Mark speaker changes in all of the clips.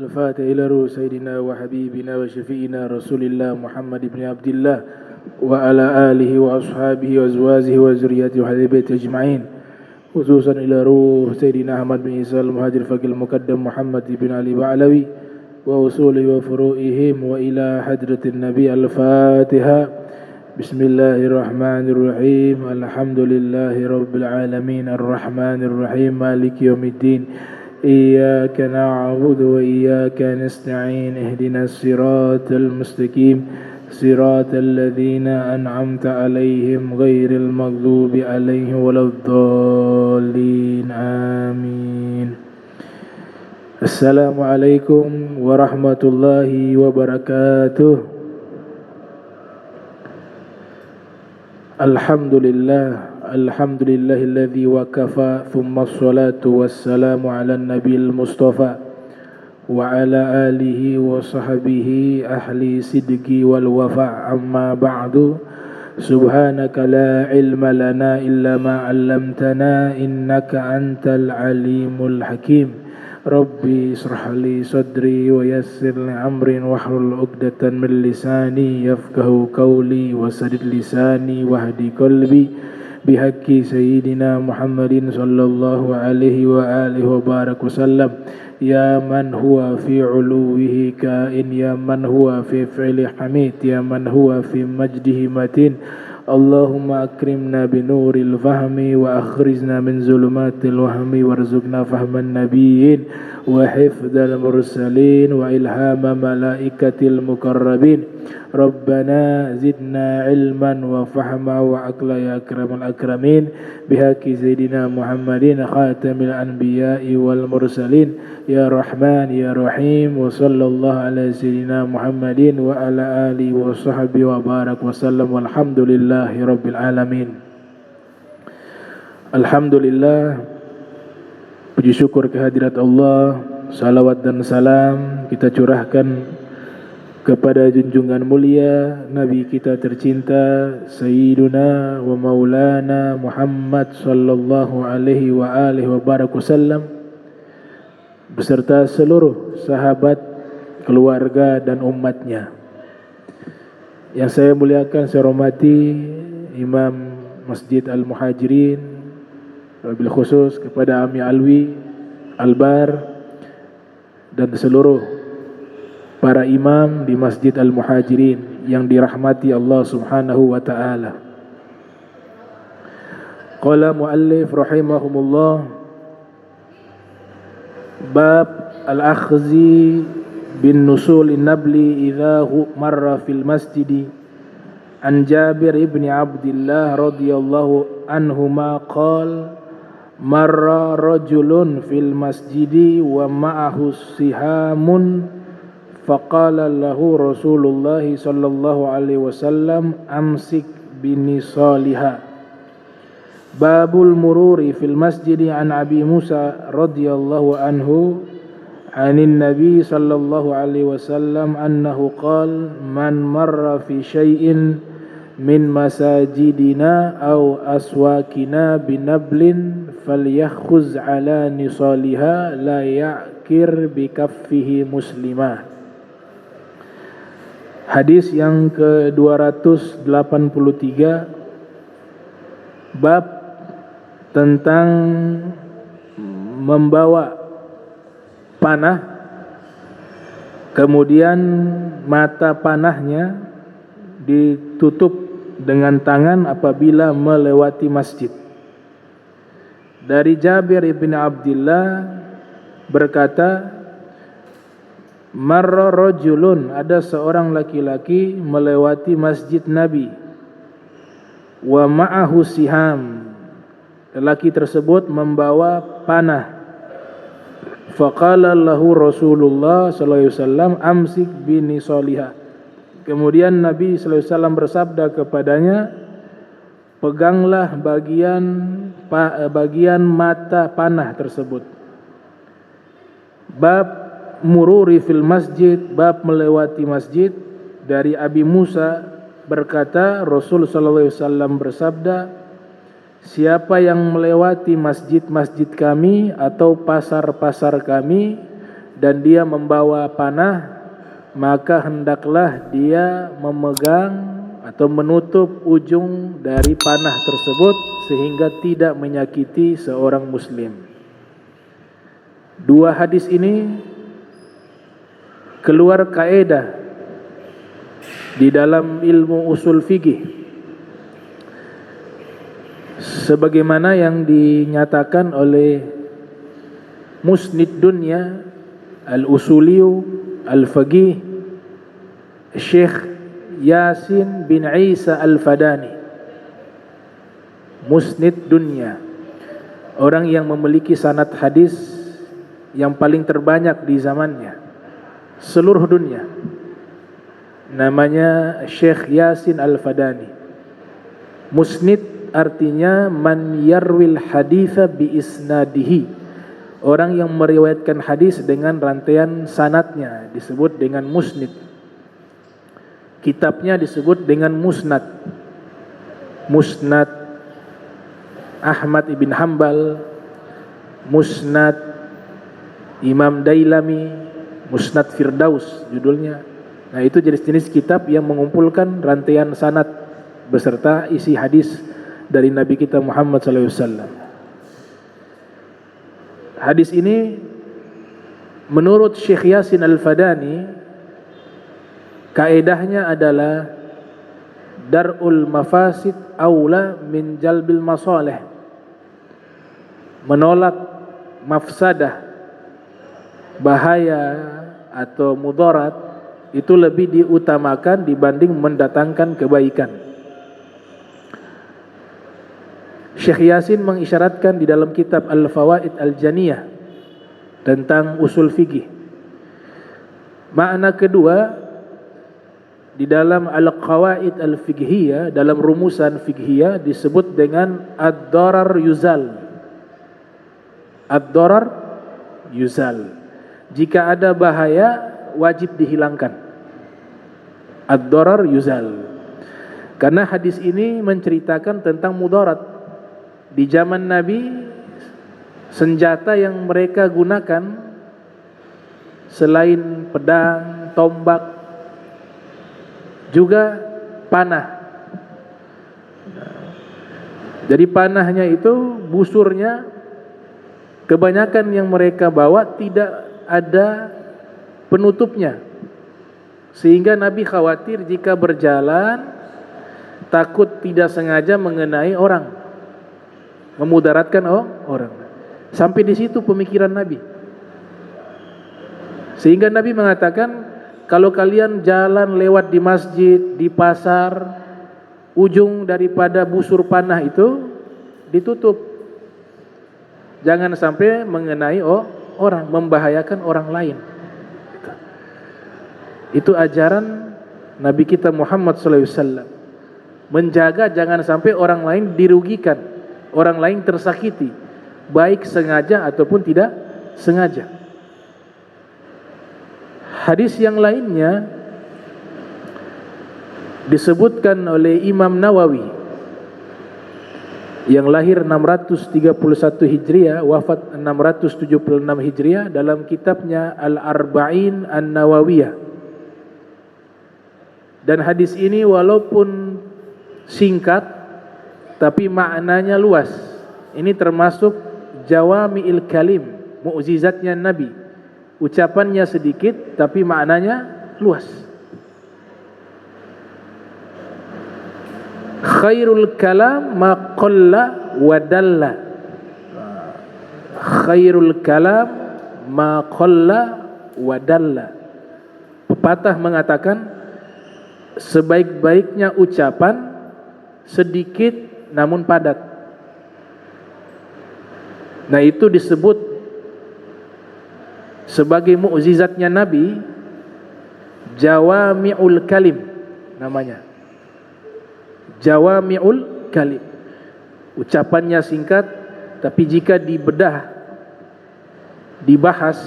Speaker 1: الفاتح إلى روح سيدنا وحبيبنا وشفينا رسول الله محمد بن عبد الله وعلى آله وأصحابه وأزواجه وذريته وأهل بيته أجمعين، خصوصا إلى روح سيدنا أحمد بن عيسى المهاجر الفقيه المقدم محمد بن علي بعلوي وأصوله وفروعهم وإلى حضرة النبي. الفاتحة. بسم الله الرحمن الرحيم. الحمد لله رب العالمين الرحمن الرحيم مالك يوم الدين، إياك نعبد وإياك نستعين، اهدنا الصراط المستقيم صراط الذين أنعمت عليهم غير المغضوب عليهم ولا الضالين، آمين. السلام عليكم ورحمة الله وبركاته. الحمد لله الذي وكفى، ثم الصلاة والسلام على النبي المصطفى وعلى آله وصحبه أهل صدق والوفاء. أما بعد، سبحانك لا علم لنا إلا ما علمتنا إنك أنت العليم الحكيم. ربي اشرح لي صدري ويسر لي أمري واحلل عقدة من لساني يفقهوا قولي وسدد لساني واهدي قلبي بحق سيدنا محمد صلى الله عليه وآله وبارك وسلم. يا من هو في علوه كائن، يا من هو في فعل حميد، يا من هو في مجده متين. اللهم أكرمنا بنور الفهم وأخرجنا من ظلمات الوهم وارزقنا فهم النبيين وحفظ المرسلين وإلهام ملائكة المقربين. ربنا زدنا علما وفهما وعقلا يا أكرم الأكرمين بحق سيدنا محمد خاتم الأنبياء والمرسلين. يا رحمن يا رحيم، وصلى الله على سيدنا محمد وعلى آله وصحبه وبارك وسلم، والحمد لله رب العالمين. Alhamdulillah, puji syukur kehadirat Allah, salawat dan salam kita curahkan kepada junjungan mulia Nabi kita tercinta Sayyiduna wa Maulana Muhammad sallallahu alaihi wa alihi wa barak wasallam beserta seluruh sahabat, keluarga dan umatnya. Yang saya muliakan, saya hormati Imam Masjid Al-Muhajirin, wabil khusus kepada Ami Alwi, Albar, dan seluruh para imam di Masjid Al-Muhajirin yang dirahmati Allah Subhanahu wa ta'ala. Qala muallif rahimahumullah, bab al-akhzi bin nusul nabli idha marra fil masjidi. An Jabir ibn Abdullah radhiyallahu anhuma qala marra rajulun fil masjidi wa ma'ahu sihamun faqala lahu Rasulullah sallallahu alaihi wasallam amsik binisaliha. Babul mururi fil masjidi. An Abi Musa radhiyallahu anhu anin Nabi sallallahu alaihi wasallam annahu qala man marra fi syai'in min masajidina aw aswakina binablin falyakhuz ala nisaliha la ya'kir bikaffihi muslimah. Hadis yang ke-283, bab tentang membawa panah, kemudian mata panahnya ditutup dengan tangan apabila melewati masjid. Dari Jabir ibn Abdullah berkata, marra rajulun, ada seorang laki-laki melewati masjid Nabi, wa ma'ahu siham, lelaki tersebut membawa panah. Faqala lahu Rasulullah sallallahu alaihi wasallam amsik binisaliha. Kemudian Nabi sallallahu alaihi wasallam bersabda kepadanya, peganglah bagian mata panah tersebut. Bab mururi fil masjid, bab melewati masjid. Dari Abi Musa berkata, Rasul sallallahu alaihi wasallam bersabda, siapa yang melewati masjid-masjid kami atau pasar-pasar kami dan dia membawa panah, maka hendaklah dia memegang atau menutup ujung dari panah tersebut sehingga tidak menyakiti seorang muslim. Dua hadis ini keluar kaedah di dalam ilmu usul fikih sebagaimana yang dinyatakan oleh Musnid Dunya Al-Usuliyu Al-Faqih Syekh Yasin bin Isa Al-Fadani. Musnid Dunya, orang yang memiliki sanad hadis yang paling terbanyak di zamannya, seluruh dunia. Namanya Syekh Yasin Al-Fadani. Musnid artinya man yarwil haditha bi isnadihi, orang yang meriwayatkan hadis dengan rantaian sanadnya disebut dengan musnid. Kitabnya disebut dengan musnad. Musnad Ahmad ibn Hanbal, Musnad Imam Dailami, Musnad Firdaus judulnya. Nah, itu jenis-jenis kitab yang mengumpulkan rantaian sanad beserta isi hadis dari Nabi kita Muhammad SAW. Hadis ini menurut Syekh Yasin Al-Fadani, kaedahnya adalah dar'ul mafasid aula min jalbil masalih. Menolak mafsadah, bahaya atau mudarat itu lebih diutamakan dibanding mendatangkan kebaikan. Syekh Yasin mengisyaratkan di dalam kitab Al-Fawaid Al-Janiyah tentang usul fikih. Makna kedua di dalam Al-Qawaid Al-Fiqhiyah, dalam rumusan fiqhiyah disebut dengan ad-darar yuzal. Ad-darar yuzal. Jika ada bahaya wajib dihilangkan. Ad-darar yuzal. Karena hadis ini menceritakan tentang mudarat. Di zaman Nabi, senjata yang mereka gunakan selain pedang, tombak, juga panah. Jadi panahnya itu, busurnya, kebanyakan yang mereka bawa tidak ada penutupnya. Sehingga Nabi khawatir jika berjalan takut tidak sengaja mengenai orang, memudaratkan orang. Sampai di situ pemikiran Nabi. Sehingga Nabi mengatakan, kalau kalian jalan lewat di masjid, di pasar, ujung daripada busur panah itu ditutup. Jangan sampai mengenai orang, membahayakan orang lain. Itu ajaran Nabi kita Muhammad SAW. Menjaga jangan sampai orang lain dirugikan, orang lain tersakiti, baik sengaja ataupun tidak sengaja. Hadis yang lainnya disebutkan oleh Imam Nawawi yang lahir 631 Hijriah, wafat 676 Hijriah, dalam kitabnya Al-Arba'in An-Nawawiyah. Dan hadis ini walaupun singkat tapi maknanya luas. Ini termasuk jawami'il kalim, mukjizatnya Nabi. Ucapannya sedikit tapi maknanya luas. Khairul kalam ma qalla wa dalla. Khairul kalam ma qalla wa dalla. Pepatah mengatakan, sebaik-baiknya ucapan sedikit namun padat. Nah, itu disebut sebagai mukjizatnya Nabi, jawami'ul kalim namanya. Jawami'ul kalim. Ucapannya singkat, tapi jika dibedah, dibahas,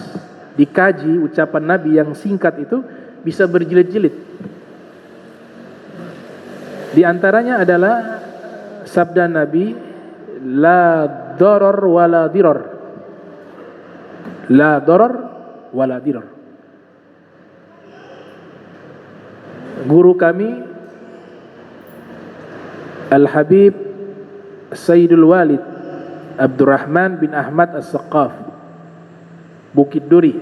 Speaker 1: dikaji ucapan Nabi yang singkat itu bisa berjilid-jilid. Di antaranya adalah sabda Nabi la darar wala dirar. La darar wala dirar. Guru kami Al-Habib Sayyidul Walid Abdurrahman bin Ahmad As-Saqqaf, Bukit Duri.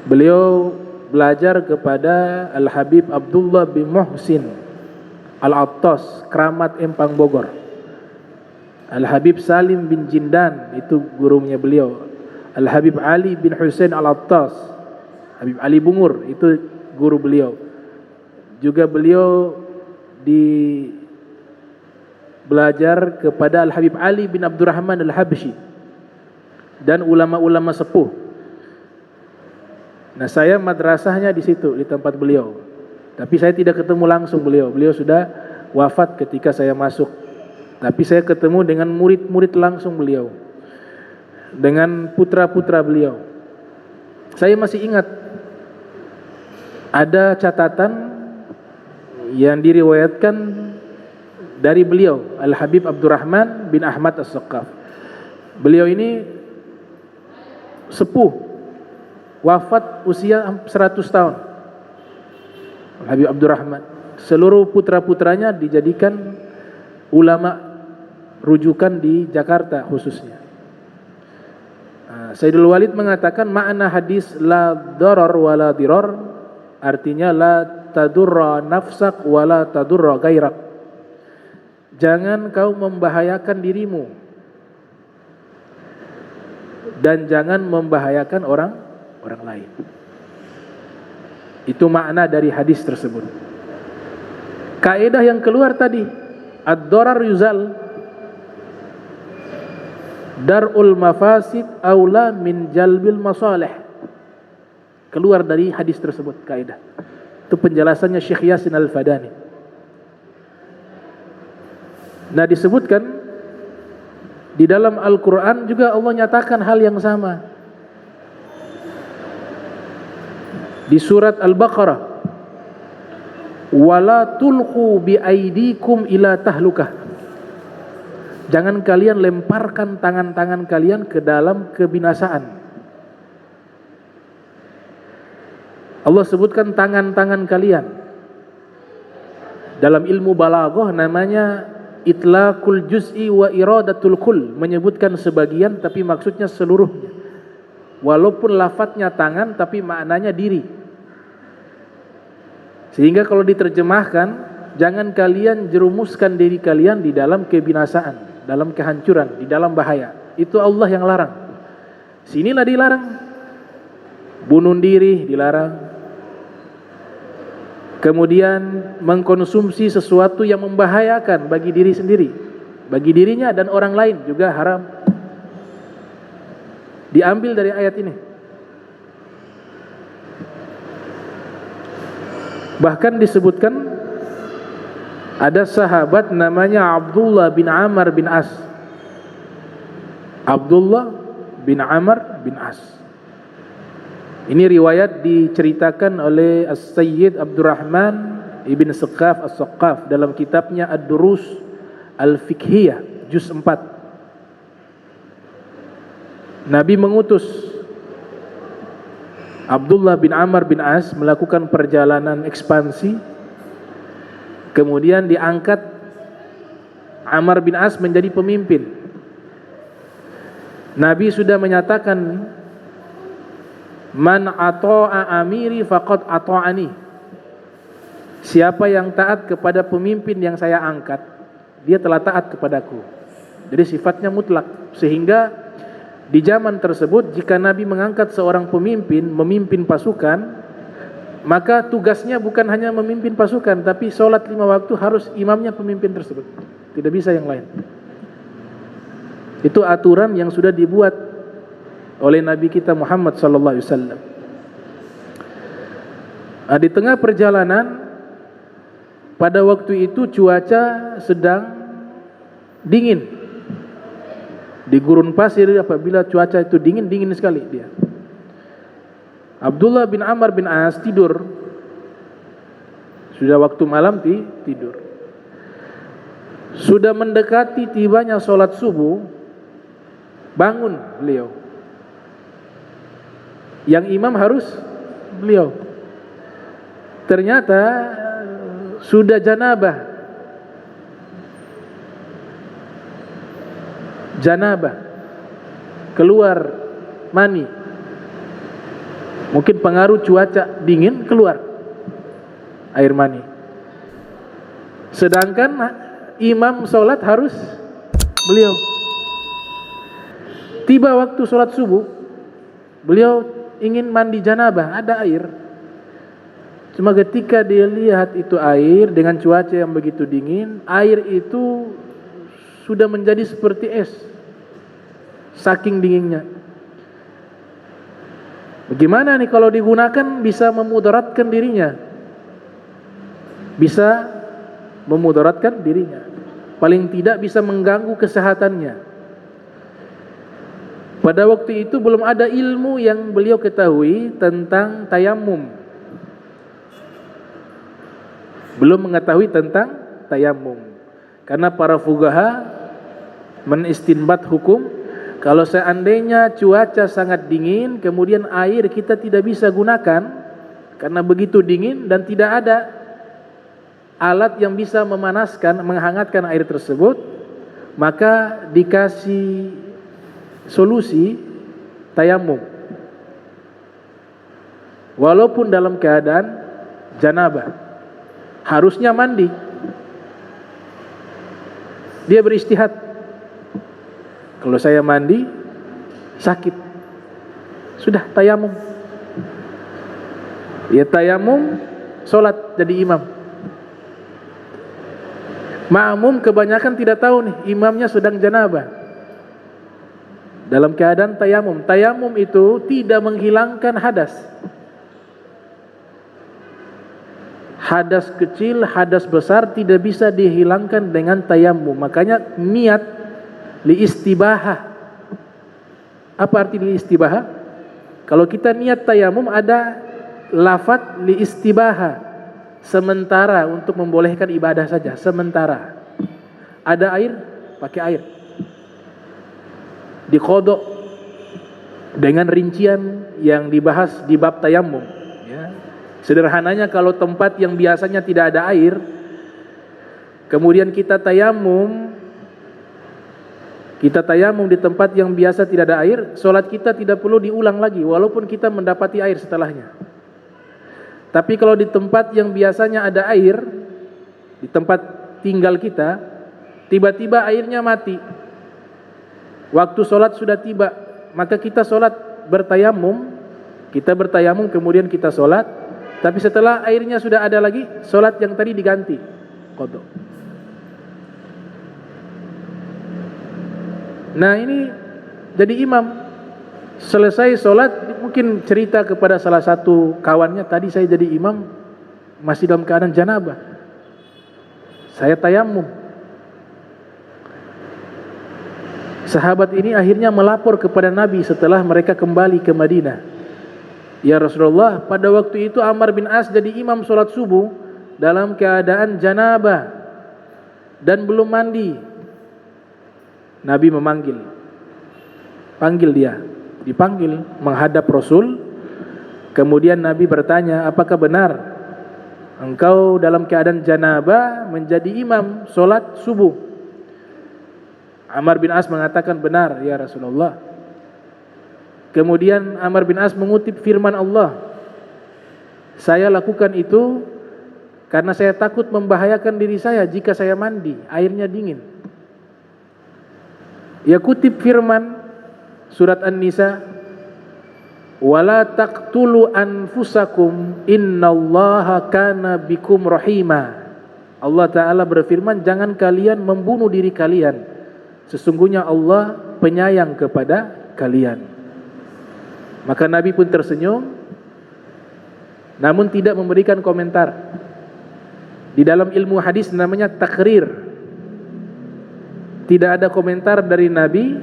Speaker 1: Beliau belajar kepada Al-Habib Abdullah bin Muhsin Al-Attas, Kramat Empang Bogor. Al-Habib Salim bin Jindan, itu gurunya beliau. Al-Habib Ali bin Husain Al-Attas, Habib Ali Bungur, itu guru beliau. Juga beliau belajar kepada Al-Habib Ali bin Abdurrahman Al-Habsyi dan ulama-ulama sepuh. Nah, saya madrasahnya di situ, di tempat beliau. Tapi saya tidak ketemu langsung beliau. Beliau sudah wafat ketika saya masuk. Tapi saya ketemu dengan murid-murid langsung beliau, dengan putra-putra beliau. Saya masih ingat ada catatan yang diriwayatkan dari beliau, Al-Habib Abdurrahman bin Ahmad As-Saqqaf. Beliau ini sepuh, wafat usia 100 tahun. Al-Habib Abdurrahman, seluruh putra-putranya dijadikan ulama rujukan di Jakarta khususnya. Sayyidul Walid mengatakan makna hadis la darar wala dirar, artinya la tadurra nafsak wala tadurra gairak. Jangan kau membahayakan dirimu dan jangan membahayakan orang lain. Itu makna dari hadis tersebut. Kaidah yang keluar tadi, ad-darar yuzal, darul mafasid aula min jalbil masalih. Keluar dari hadis tersebut kaidah. Itu penjelasannya Syekh Yasin Al-Fadani. Nah, disebutkan di dalam Al-Quran juga Allah nyatakan hal yang sama. Di surat Al-Baqarah, wala tulqu bi aidikum ila tahlukah. Jangan kalian lemparkan tangan-tangan kalian ke dalam kebinasaan. Allah sebutkan tangan-tangan kalian. Dalam ilmu balaghah namanya itlaqul juz'i wa iradatul kull, menyebutkan sebagian tapi maksudnya seluruhnya. Walaupun lafadznya tangan tapi maknanya diri. Sehingga kalau diterjemahkan, jangan kalian jerumuskan diri kalian di dalam kebinasaan, dalam kehancuran, di dalam bahaya. Itu Allah yang larang. Sinilah dilarang. Bunuh diri dilarang. Kemudian mengkonsumsi sesuatu yang membahayakan bagi diri sendiri, bagi dirinya dan orang lain juga haram. Diambil dari ayat ini. Bahkan disebutkan ada sahabat namanya Abdullah bin Amr bin As. Abdullah bin Amr bin As. Ini riwayat diceritakan oleh As-Sayyid Abdurrahman Ibn Saqqaf As-Saqqaf dalam kitabnya Ad-Durus Al-Fiqhiyah juz 4. Nabi mengutus Abdullah bin Amr bin As melakukan perjalanan ekspansi. Kemudian diangkat Amr bin As menjadi pemimpin. Nabi sudah menyatakan, man ata'a amiri faqad ata'ani. Siapa yang taat kepada pemimpin yang saya angkat, dia telah taat kepadaku. Jadi sifatnya mutlak. Sehingga di zaman tersebut jika Nabi mengangkat seorang pemimpin memimpin pasukan, maka tugasnya bukan hanya memimpin pasukan, tapi sholat 5 waktu harus imamnya pemimpin tersebut. Tidak bisa yang lain. Itu aturan yang sudah dibuat oleh Nabi kita Muhammad sallallahu alaihi wasallam. Di tengah perjalanan pada waktu itu cuaca sedang dingin. Di gurun pasir apabila cuaca itu dingin sekali dia. Abdullah bin Amr bin As tidur. Sudah waktu malam tidur. Sudah mendekati tibanya sholat subuh, bangun beliau. Yang imam harus beliau. Ternyata sudah janabah. Keluar mani. Mungkin pengaruh cuaca dingin, keluar air mani. Sedangkan imam sholat harus beliau. Tiba waktu sholat subuh, beliau ingin mandi janabah, ada air. Cuma ketika dia lihat itu air dengan cuaca yang begitu dingin, air itu sudah menjadi seperti es, saking dinginnya. Bagaimana nih kalau digunakan bisa memudaratkan dirinya? Bisa memudaratkan dirinya. Paling tidak bisa mengganggu kesehatannya. Pada waktu itu belum ada ilmu yang beliau ketahui tentang tayamum. Belum mengetahui tentang tayamum. Karena para fuqaha menistinbat hukum, kalau seandainya cuaca sangat dingin, kemudian air kita tidak bisa gunakan karena begitu dingin dan tidak ada alat yang bisa memanaskan, menghangatkan air tersebut, maka dikasih solusi tayamum. Walaupun dalam keadaan janabah, harusnya mandi. Dia beristihad, kalau saya mandi sakit, sudah tayamum. Ya tayamum, sholat jadi imam. Ma'mum kebanyakan tidak tahu nih, imamnya sedang janabah. Dalam keadaan tayamum. Tayamum itu tidak menghilangkan hadas. Hadas kecil, hadas besar tidak bisa dihilangkan dengan tayamum. Makanya niat li istibahah. Apa arti li istibahah? Kalau kita niat tayamum ada lafaz li istibahah. Sementara, untuk membolehkan ibadah saja, sementara. Ada air, pakai air. Diqodok dengan rincian yang dibahas di bab tayamum. Ya. Sederhananya kalau tempat yang biasanya tidak ada air, kemudian kita tayamum di tempat yang biasa tidak ada air, sholat kita tidak perlu diulang lagi, walaupun kita mendapati air setelahnya. Tapi kalau di tempat yang biasanya ada air, di tempat tinggal kita, tiba-tiba airnya mati, waktu sholat sudah tiba, maka kita sholat bertayamum, kemudian kita sholat, tapi setelah airnya sudah ada lagi, sholat yang tadi diganti qada. Nah ini jadi imam, selesai sholat mungkin cerita kepada salah satu kawannya, tadi saya jadi imam masih dalam keadaan janabah, saya tayamum. Sahabat ini akhirnya melapor kepada Nabi setelah mereka kembali ke Madinah. Ya Rasulullah, pada waktu itu Ammar bin As jadi imam sholat subuh dalam keadaan janabah dan belum mandi. Nabi panggil dia, dipanggil menghadap Rasul. Kemudian Nabi bertanya, apakah benar engkau dalam keadaan janabah menjadi imam sholat subuh? Ammar bin As mengatakan, benar ya Rasulullah. Kemudian Ammar bin As mengutip firman Allah, saya lakukan itu karena saya takut membahayakan diri saya jika saya mandi, airnya dingin. Ya kutip firman surat An-Nisa, wala taqtulu anfusakum innallaha kana bikum rahima. Allah Ta'ala berfirman, jangan kalian membunuh diri kalian, sesungguhnya Allah penyayang kepada kalian. Maka Nabi pun tersenyum, namun tidak memberikan komentar. Di dalam ilmu hadis namanya takrir. Tidak ada komentar dari Nabi.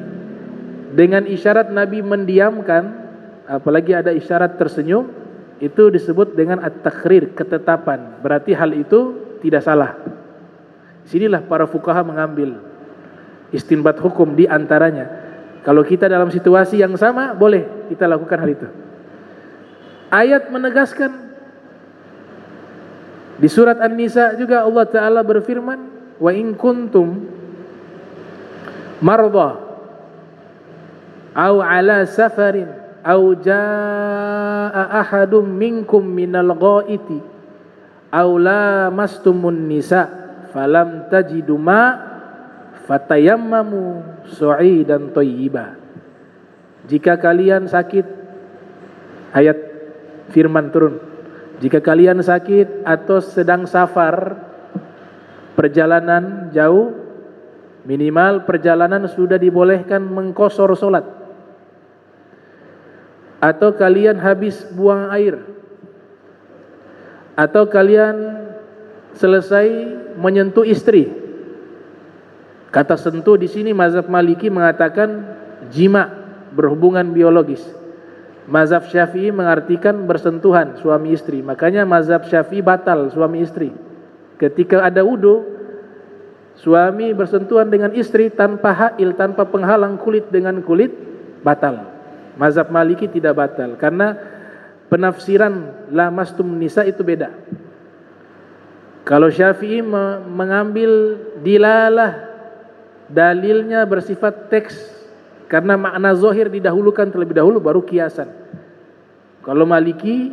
Speaker 1: Dengan isyarat Nabi mendiamkan, apalagi ada isyarat tersenyum, itu disebut dengan at-takrir, ketetapan. Berarti hal itu tidak salah. Sinilah para fuqaha mengambil istinbat hukum di antaranya. Kalau kita dalam situasi yang sama, boleh kita lakukan hal itu. Ayat menegaskan di surat An-Nisa juga Allah Ta'ala berfirman, wa in kuntum marda aw ala safarin aw jaa ahadum minkum minal ghaiti aw lamastumun nisa falam tajidu ma fatayammamu su'idan thayyiba. Jika kalian sakit, ayat firman turun, jika kalian sakit atau sedang safar, perjalanan jauh, minimal perjalanan sudah dibolehkan mengqashar salat, atau kalian habis buang air, atau kalian selesai menyentuh istri. Kata sentuh di sini mazhab Maliki mengatakan jima, berhubungan biologis. Mazhab Syafi'i mengartikan bersentuhan suami istri. Makanya mazhab Syafi'i batal suami istri. Ketika ada wudu, suami bersentuhan dengan istri tanpa hail, tanpa penghalang kulit dengan kulit, batal. Mazhab Maliki tidak batal karena penafsiran lamastum nisa itu beda. Kalau Syafi'i mengambil dilalah, dalilnya bersifat teks, karena makna zahir didahulukan terlebih dahulu baru kiasan. Kalau Maliki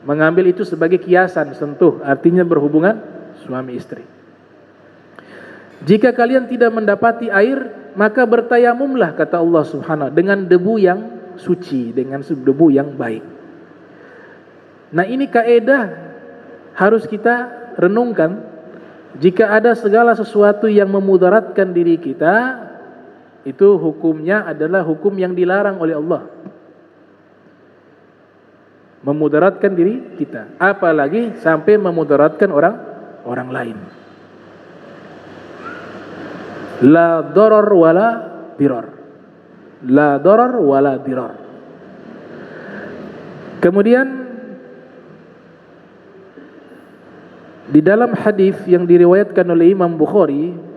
Speaker 1: mengambil itu sebagai kiasan, sentuh, artinya berhubungan suami istri. Jika kalian tidak mendapati air, maka bertayamumlah, kata Allah Subhanahu, dengan debu yang suci, dengan debu yang baik. Nah, ini kaedah harus kita renungkan. Jika ada segala sesuatu yang memudaratkan diri kita, itu hukumnya adalah hukum yang dilarang oleh Allah. Memudaratkan diri kita, apalagi sampai memudaratkan orang lain. La darar wala dirar. La darar wala dirar. Kemudian di dalam hadis yang diriwayatkan oleh Imam Bukhari,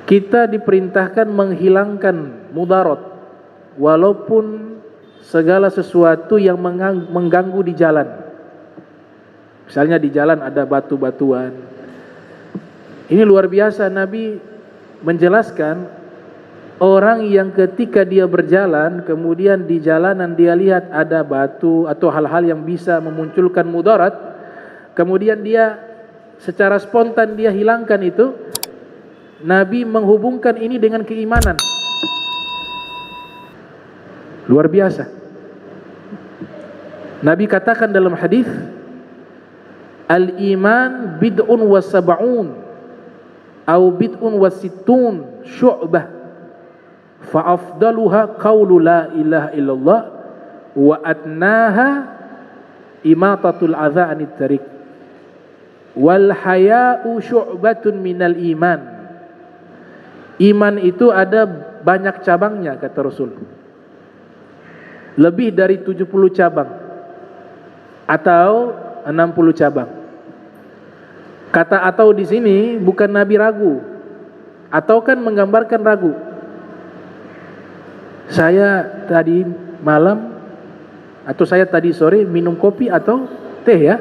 Speaker 1: kita diperintahkan menghilangkan mudarat walaupun segala sesuatu yang mengganggu di jalan. Misalnya di jalan ada batu-batuan. Ini luar biasa, Nabi menjelaskan orang yang ketika dia berjalan, kemudian di jalanan dia lihat ada batu atau hal-hal yang bisa memunculkan mudarat, kemudian dia secara spontan dia hilangkan itu, Nabi menghubungkan ini dengan keimanan. Luar biasa. Nabi katakan dalam hadis, al-iman bid'un wa sab'un aw bid'un wa sittun syu'bah fa afdaluha qawlu la ilaha illallah wa adnaha imatatul adza anit tariq wal haya'u syu'batun minal iman. Iman itu ada banyak cabangnya, kata Rasul. Lebih dari 70 cabang atau 60 cabang. Kata atau di sini bukan Nabi ragu. Atau kan menggambarkan ragu. Saya tadi malam atau saya tadi sore minum kopi atau teh ya.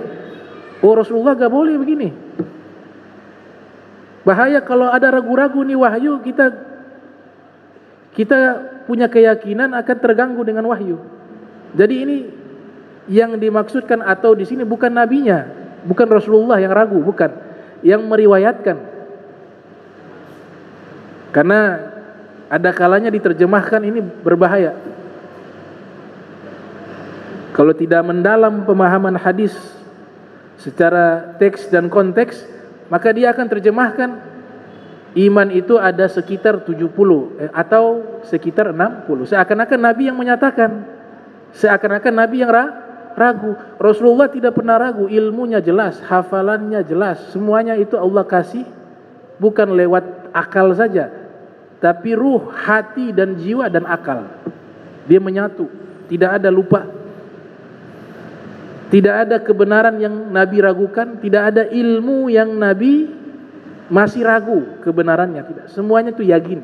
Speaker 1: Oh, Rasulullah gak boleh begini. Bahaya kalau ada ragu-ragu nih wahyu, kita punya keyakinan akan terganggu dengan wahyu. Jadi ini yang dimaksudkan atau di sini bukan nabinya, bukan Rasulullah yang ragu, bukan, yang meriwayatkan. Karena ada kalanya diterjemahkan ini berbahaya. Kalau tidak mendalam pemahaman hadis secara teks dan konteks, maka dia akan terjemahkan iman itu ada sekitar 70 atau sekitar 60. Seakan-akan Nabi yang menyatakan, seakan-akan Nabi yang ragu. Rasulullah tidak pernah ragu, ilmunya jelas, hafalannya jelas, semuanya itu Allah kasih, bukan lewat akal saja, tapi ruh, hati dan jiwa dan akal. Dia menyatu, tidak ada lupa. Tidak ada kebenaran yang Nabi ragukan, tidak ada ilmu yang Nabi masih ragu kebenarannya, tidak. Semuanya itu yakin.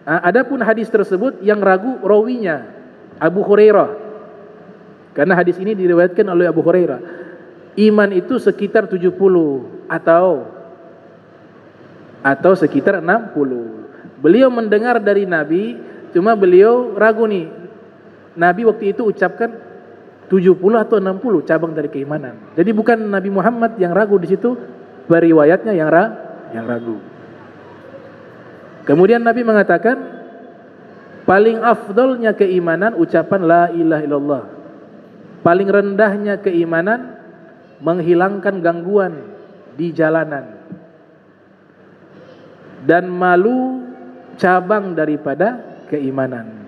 Speaker 1: Adapun hadis tersebut yang ragu rawinya Abu Hurairah. Karena hadis ini diriwayatkan oleh Abu Hurairah. Iman itu sekitar 70 atau sekitar 60. Beliau mendengar dari Nabi, cuma beliau ragu nih. Nabi waktu itu ucapkan 70 atau 60 cabang dari keimanan. Jadi bukan Nabi Muhammad yang ragu di situ, periwayatnya yang ragu. Kemudian Nabi mengatakan, paling afdolnya keimanan ucapan la ilaha illallah. Paling rendahnya keimanan menghilangkan gangguan di jalanan. Dan malu cabang daripada keimanan.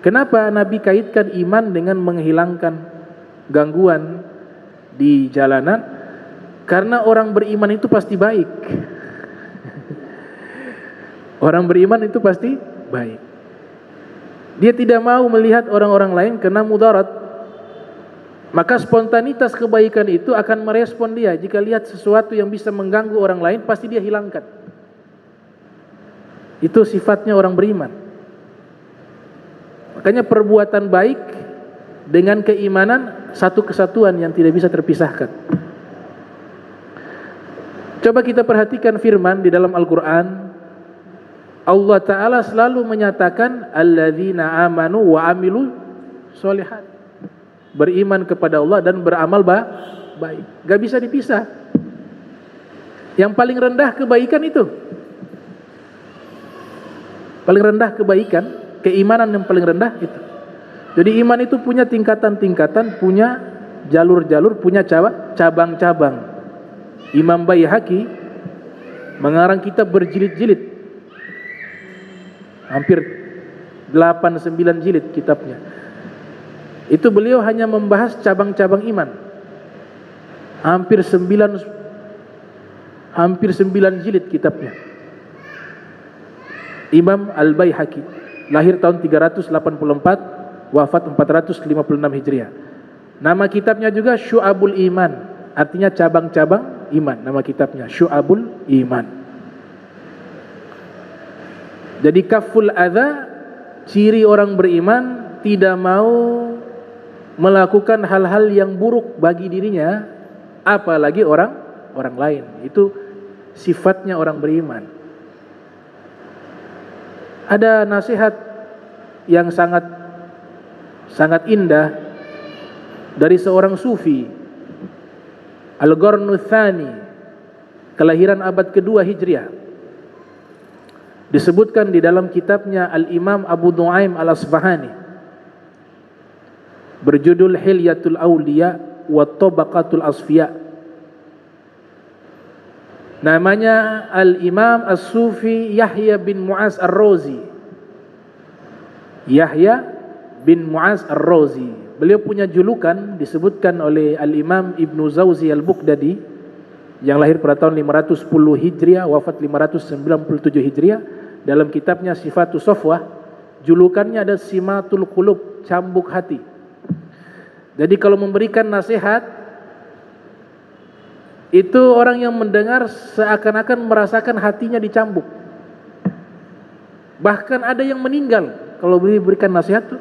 Speaker 1: Kenapa Nabi kaitkan iman dengan menghilangkan gangguan di jalanan? Karena orang beriman itu pasti baik. Orang beriman itu pasti baik. Dia tidak mau melihat orang-orang lain kena mudarat. Maka spontanitas kebaikan itu akan merespon dia. Jika lihat sesuatu yang bisa mengganggu orang lain, pasti dia hilangkan. Itu sifatnya orang beriman. Makanya perbuatan baik dengan keimanan satu kesatuan yang tidak bisa terpisahkan. Coba kita perhatikan firman di dalam Al-Quran. Allah Ta'ala selalu menyatakan alladzina amanu wa amilu sholihat. Beriman kepada Allah dan beramal baik. Gak bisa dipisah. Yang paling rendah kebaikan itu. Paling rendah kebaikan, keimanan yang paling rendah itu. Jadi iman itu punya tingkatan-tingkatan, punya jalur-jalur, punya cabang-cabang. Imam Baihaqi mengarang kitab berjilid-jilid. Hampir 8-9 jilid kitabnya. Itu beliau hanya membahas cabang-cabang iman. Hampir 9 jilid kitabnya. Imam Al-Baihaqi, lahir tahun 384, wafat 456 Hijriah. Nama kitabnya juga Syu'abul Iman, artinya cabang-cabang iman. Nama kitabnya Syu'abul Iman. Jadi kaful adza, ciri orang beriman tidak mau melakukan hal-hal yang buruk bagi dirinya, apalagi orang lain. Itu sifatnya orang beriman. Ada nasihat yang sangat indah dari seorang sufi, Al-Qarnu Tsani, kelahiran abad kedua Hijriah. Disebutkan di dalam kitabnya Al-Imam Abu Nuaim Al-Asfahani, berjudul Hilyatul Awliya wa Tabaqatul Asfiya. Namanya Al-Imam As-Sufi Yahya bin Mu'az Ar-Razi. Yahya bin Mu'az Ar-Razi. Beliau punya julukan disebutkan oleh Al-Imam Ibnu Zawzi Al-Bughdadi yang lahir pada tahun 510 Hijriah, wafat 597 Hijriah. Dalam kitabnya Sifatus Sofwah, julukannya ada Simatul Qulub, cambuk hati. Jadi kalau memberikan nasihat, itu orang yang mendengar seakan-akan merasakan hatinya dicambuk. Bahkan ada yang meninggal kalau diberikan nasihat tuh.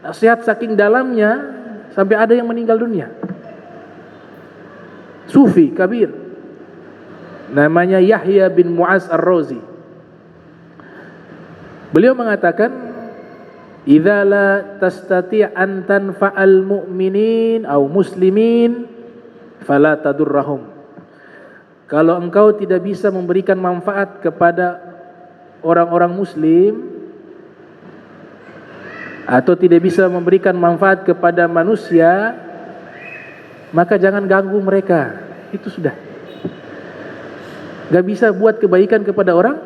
Speaker 1: Nasihat saking dalamnya sampai ada yang meninggal dunia. Sufi kabir, namanya Yahya bin Mu'az Ar-Razi. Beliau mengatakan, idza la tastati' an tanfa'al mu'minin aw muslimin fala tadurrahum. Kalau engkau tidak bisa memberikan manfaat kepada orang-orang muslim atau tidak bisa memberikan manfaat kepada manusia, maka jangan ganggu mereka. Itu sudah. Gak bisa buat kebaikan kepada orang,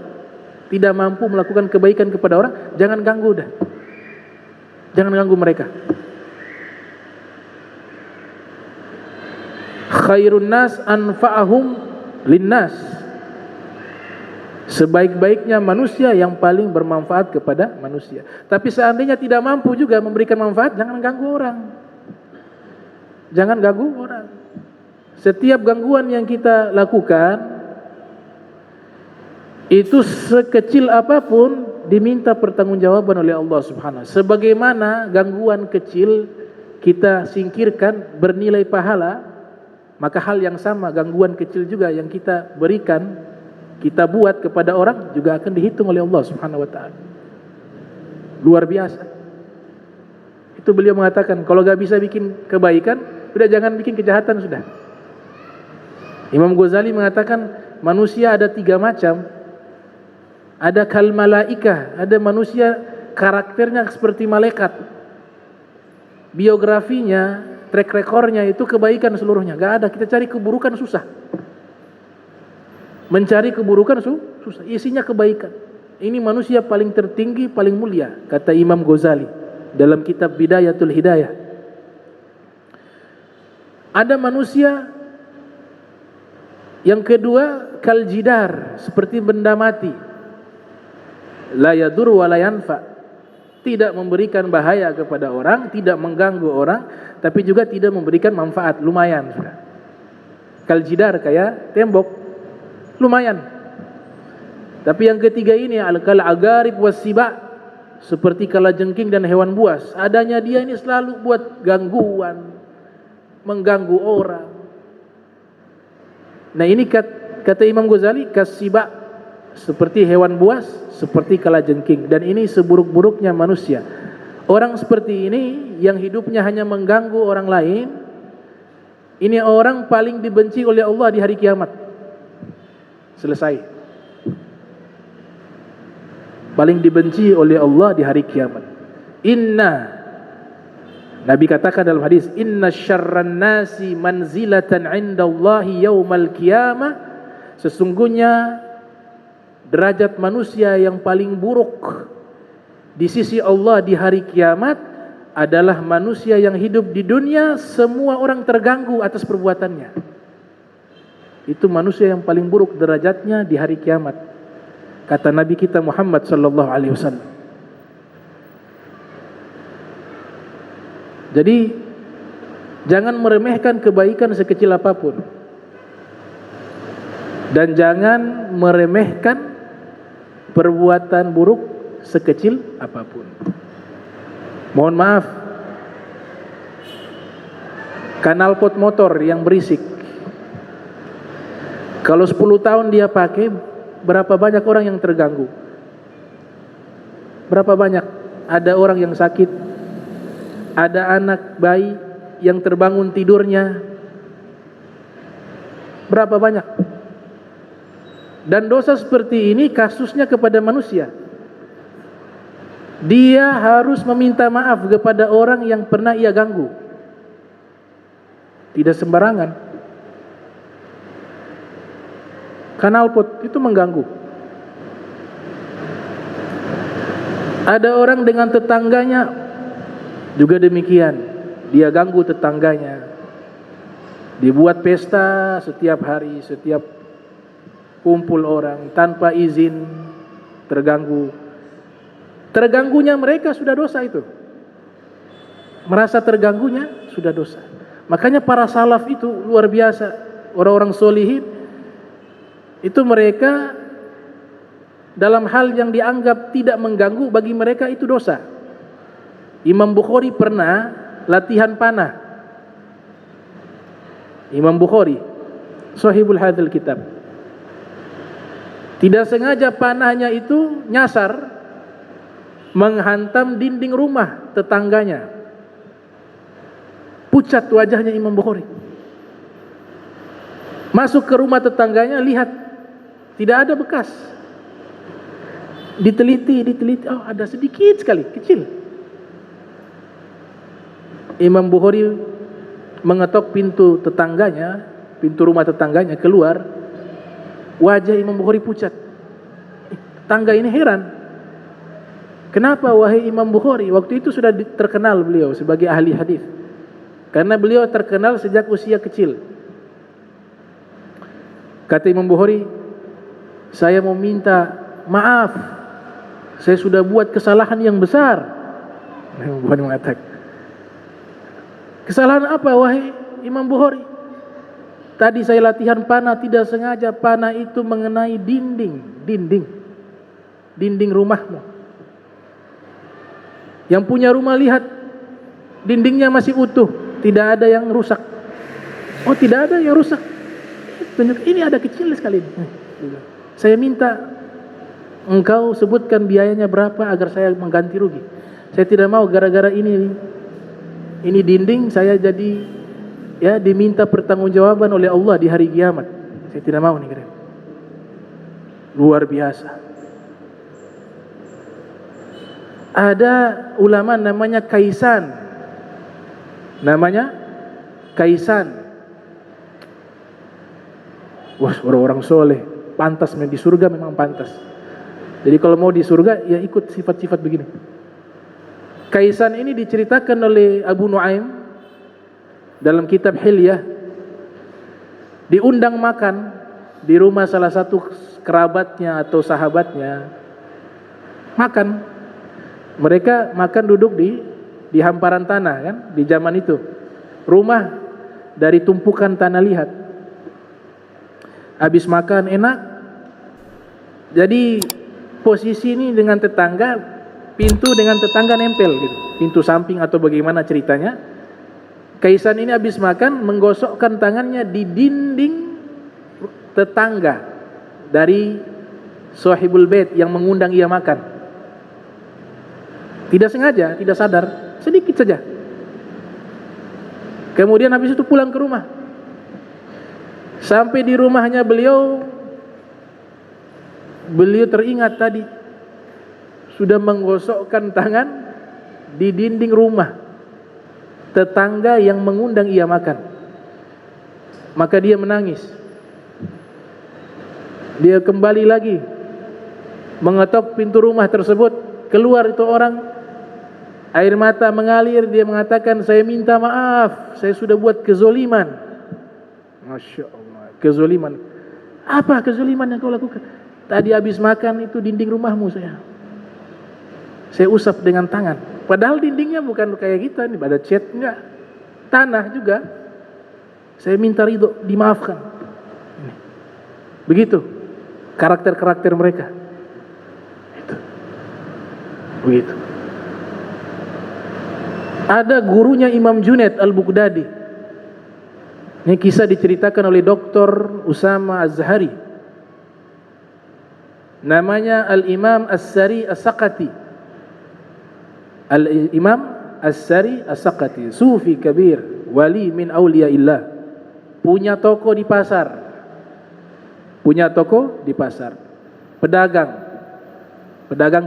Speaker 1: tidak mampu melakukan kebaikan kepada orang, jangan ganggu dah. Jangan ganggu mereka. Khairun nas anfa'ahum linnas. Sebaik-baiknya manusia yang paling bermanfaat kepada manusia. Tapi seandainya tidak mampu juga memberikan manfaat, jangan ganggu orang. Jangan ganggu orang. Setiap gangguan yang kita lakukan itu sekecil apapun diminta pertanggungjawaban oleh Allah Subhanahu. Sebagaimana gangguan kecil kita singkirkan bernilai pahala, maka hal yang sama gangguan kecil juga yang kita berikan, kita buat kepada orang juga akan dihitung oleh Allah Subhanahu wa taala. Luar biasa. Itu beliau mengatakan, kalau gak bisa bikin kebaikan, udah jangan bikin kejahatan sudah. Imam Ghazali mengatakan manusia ada 3 macam. Ada kal malaikah, ada manusia karakternya seperti malaikat. Biografinya, track recordnya itu kebaikan seluruhnya. Gak ada, kita cari keburukan susah. Mencari keburukan susah, isinya kebaikan. Ini manusia paling tertinggi, paling mulia, kata Imam Ghazali dalam kitab Bidayatul Hidayah. Ada manusia yang kedua kal jidar, seperti benda mati. La yadur wa la yanfa, tidak memberikan bahaya kepada orang, tidak mengganggu orang, tapi juga tidak memberikan manfaat, lumayan sudah. Kal jidar kayak tembok, lumayan. Tapi yang ketiga ini al-kal agarib wasiba, seperti kalajengking dan hewan buas. Adanya dia ini selalu buat gangguan, mengganggu orang. Nah ini kata Imam Ghazali, kasiba, seperti hewan buas, seperti kalajengking. Dan ini seburuk-buruknya manusia. Orang seperti ini yang hidupnya hanya mengganggu orang lain, ini orang paling dibenci oleh Allah di hari kiamat. Selesai. Paling dibenci oleh Allah di hari kiamat. Nabi katakan dalam hadis, inna syarran nasi manzilatan indallahi yaumal qiyamah, sesungguhnya derajat manusia yang paling buruk di sisi Allah di hari kiamat adalah manusia yang hidup di dunia semua orang terganggu atas perbuatannya. Itu manusia yang paling buruk derajatnya di hari kiamat, kata Nabi kita Muhammad sallallahu alaihi wasallam. Jadi jangan meremehkan kebaikan sekecil apapun, dan jangan meremehkan perbuatan buruk sekecil apapun. Mohon maaf, knalpot motor yang berisik, kalau 10 tahun dia pakai, berapa banyak orang yang terganggu? Berapa banyak? Ada orang yang sakit, ada anak bayi yang terbangun tidurnya. Berapa banyak? Dan dosa seperti ini kasusnya kepada manusia. Dia harus meminta maaf kepada orang yang pernah ia ganggu. Tidak sembarangan. Knalpot itu mengganggu. Ada orang dengan tetangganya juga demikian. Dia ganggu tetangganya. Dibuat pesta setiap hari, setiap kumpul orang tanpa izin, terganggu. Terganggunya mereka sudah dosa itu. Merasa terganggunya sudah dosa. Makanya para salaf itu luar biasa. Orang-orang solihin itu mereka dalam hal yang dianggap tidak mengganggu, bagi mereka itu dosa. Imam Bukhari pernah latihan panah. Imam Bukhari, sahibul hadzal kitab. Tidak sengaja panahnya itu nyasar, menghantam dinding rumah tetangganya. Pucat wajahnya Imam Bukhari. Masuk ke rumah tetangganya, lihat tidak ada bekas. Diteliti, oh ada sedikit sekali, kecil. Imam Bukhari mengetok pintu tetangganya, pintu rumah tetangganya, keluar. Wajah Imam Bukhari pucat. Tangga ini heran. Kenapa wahai Imam Bukhari? Waktu itu sudah terkenal beliau sebagai ahli hadis. Karena beliau terkenal sejak usia kecil. Kata Imam Bukhari, Saya mau minta maaf, saya sudah buat kesalahan yang besar. Bukan mengatakan, kesalahan apa wahai Imam Bukhari? Tadi saya latihan panah, tidak sengaja panah itu mengenai dinding rumahmu. Yang punya rumah lihat, dindingnya masih utuh, tidak ada yang rusak. Oh, tidak ada yang rusak. Tunjuk, ini ada kecil sekali. Saya minta engkau sebutkan biayanya berapa agar saya mengganti rugi. Saya tidak mau gara-gara ini dinding saya jadi diminta pertanggungjawaban oleh Allah di hari kiamat. Saya tidak mau nih. Luar biasa. Ada ulama namanya Kaisan. Wah, orang-orang soleh, pantas di surga, memang pantas. Jadi kalau mau di surga ya ikut sifat-sifat begini. Kaisan ini diceritakan oleh Abu Nuaim dalam kitab Hilyah. Diundang makan di rumah salah satu kerabatnya atau sahabatnya. Makan. Mereka makan duduk di hamparan tanah kan, di zaman itu. Rumah dari tumpukan tanah liat. Habis makan enak. Jadi posisi ini dengan tetangga, pintu dengan tetangga nempel gitu. Pintu samping atau bagaimana ceritanya. Kaisan ini habis makan menggosokkan tangannya di dinding tetangga dari sahibul bait yang mengundang ia makan. Tidak sengaja, tidak sadar, sedikit saja. Kemudian habis itu pulang ke rumah. Sampai di rumahnya beliau teringat tadi sudah menggosokkan tangan di dinding rumah tetangga yang mengundang ia makan. Maka dia menangis. Dia kembali lagi mengetok pintu rumah tersebut. Keluar itu orang, air mata mengalir. Dia mengatakan, saya minta maaf, saya sudah buat kezoliman. Masya Allah, kezoliman. Apa kezoliman yang kau lakukan? Tadi habis makan itu dinding rumahmu saya usap dengan tangan. Padahal dindingnya bukan kayak kita, ini ada cat, enggak. Tanah juga. Saya minta ridho, dimaafkan. Begitu karakter-karakter mereka. Itu. Begitu. Ada gurunya Imam Junaid Al-Baghdadi. Ini kisah diceritakan oleh Dr. Usama Az-Zahari. Namanya Al-Imam As-Sari As-Saqati. Al-Imam As-Sari As-Saqati, sufi kabir, wali min awliyaillah. Punya toko di pasar. Pedagang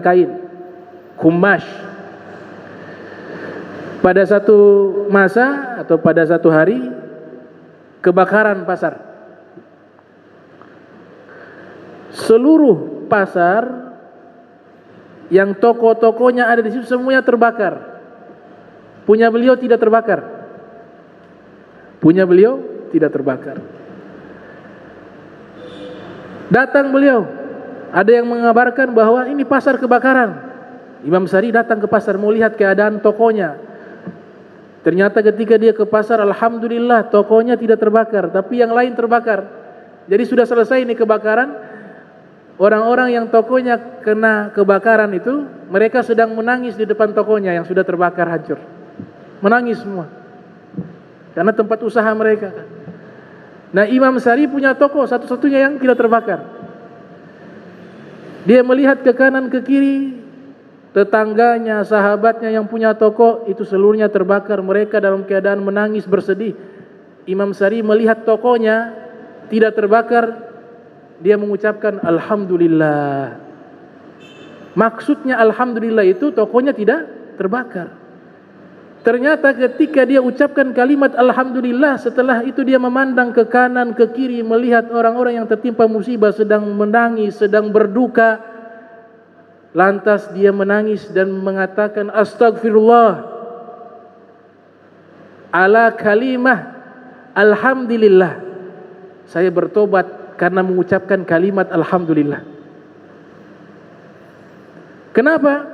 Speaker 1: kain, kumash. Pada satu masa atau pada satu hari kebakaran pasar. Seluruh pasar yang toko-tokonya ada di situ semuanya terbakar. Punya beliau tidak terbakar. Datang beliau, ada yang mengabarkan bahwa ini pasar kebakaran. Imam Sari datang ke pasar mau lihat keadaan tokonya. Ternyata ketika dia ke pasar, alhamdulillah tokonya tidak terbakar, tapi yang lain terbakar. Jadi sudah selesai ini kebakaran. Orang-orang yang tokonya kena kebakaran itu, mereka sedang menangis di depan tokonya yang sudah terbakar hancur. Menangis semua. Karena tempat usaha mereka kan. Nah, Imam Sari punya toko satu-satunya yang tidak terbakar. Dia melihat ke kanan ke kiri, tetangganya, sahabatnya yang punya toko itu seluruhnya terbakar. Mereka dalam keadaan menangis bersedih. Imam Sari melihat tokonya tidak terbakar. Dia mengucapkan alhamdulillah. Maksudnya alhamdulillah itu tokonya tidak terbakar. Ternyata ketika dia ucapkan kalimat alhamdulillah, setelah itu dia memandang ke kanan ke kiri, melihat orang-orang yang tertimpa musibah sedang menangis, sedang berduka. Lantas dia menangis dan mengatakan astagfirullah ala kalimah alhamdulillah. Saya bertobat karena mengucapkan kalimat alhamdulillah. Kenapa?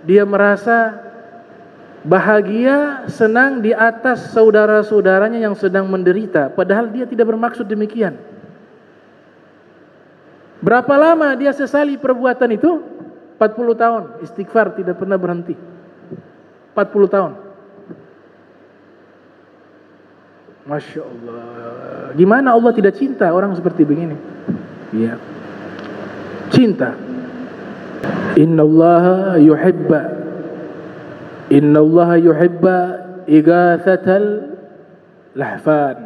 Speaker 1: Dia merasa bahagia, senang di atas saudara-saudaranya yang sedang menderita, padahal dia tidak bermaksud demikian. Berapa lama dia sesali perbuatan itu? 40 tahun, istighfar tidak pernah berhenti. 40 tahun. Masya Allah. Gimana Allah tidak cinta orang seperti begini? Iya. Cinta. Innallaha yuhibba igathatal lahfan.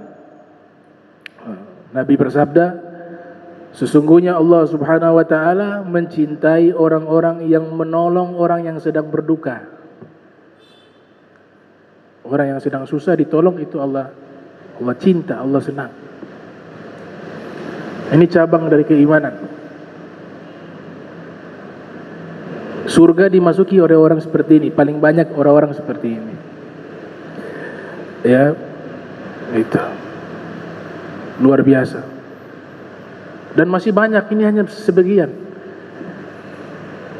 Speaker 1: Nabi bersabda, sesungguhnya Allah Subhanahu wa taala mencintai orang-orang yang menolong orang yang sedang berduka. Orang yang sedang susah ditolong, itu Allah cinta, Allah senang. Ini cabang dari keimanan. Surga dimasuki oleh orang seperti ini, paling banyak orang-orang seperti ini. Ya, itu luar biasa. Dan masih banyak, ini hanya sebagian.